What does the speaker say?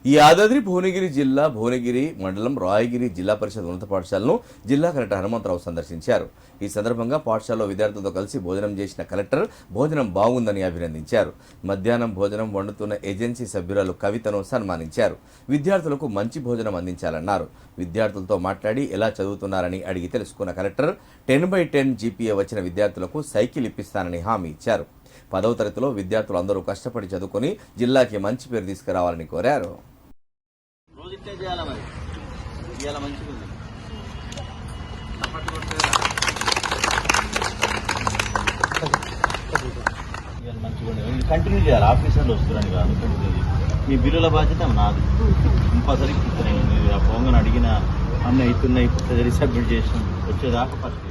ఈ యాదాద్రి భువనగిరి జిల్లా భువనగిరి మండలం రాయగిరి జిల్లా పరిషత్ ఉన్నత పాఠశాలను జిల్లా కలెక్టర్ హనుమంతరావు సందర్శించారు. ఈ సందర్భంగా పాఠశాలలో విద్యార్థులతో కలిసి భోజనం చేసిన కలెక్టర్ భోజనం బాగుందని అభినందించారు. మధ్యాహ్నం భోజనం వండుతున్న ఏజెన్సీ సభ్యురాలు కవితను సన్మానించారు. విద్యార్థులకు మంచి భోజనం అందించాలన్నారు. విద్యార్థులతో మాట్లాడి ఎలా చదువుతున్నారని అడిగి తెలుసుకున్న కలెక్టర్ 10/10 జీపీఏ వచ్చిన విద్యార్థులకు సైకిల్ ఇప్పిస్తానని హామీ ఇచ్చారు. 10వ తరగతిలో విద్యార్థులు అందరూ కష్టపడి చదువుకొని జిల్లాకి మంచి పేరు తీసుకురావాలని కోరారు. కంటిన్యూ చేయాలి. ఆఫీసర్లు వస్తున్నారని కాదు, మీ బిల్లుల బాధ్యత నాది. కంపల్సరీ పొంగని అడిగిన అన్నీ అవుతున్నాయి, సబ్మిట్ చేసిన వచ్చేదాకా ఫస్ట్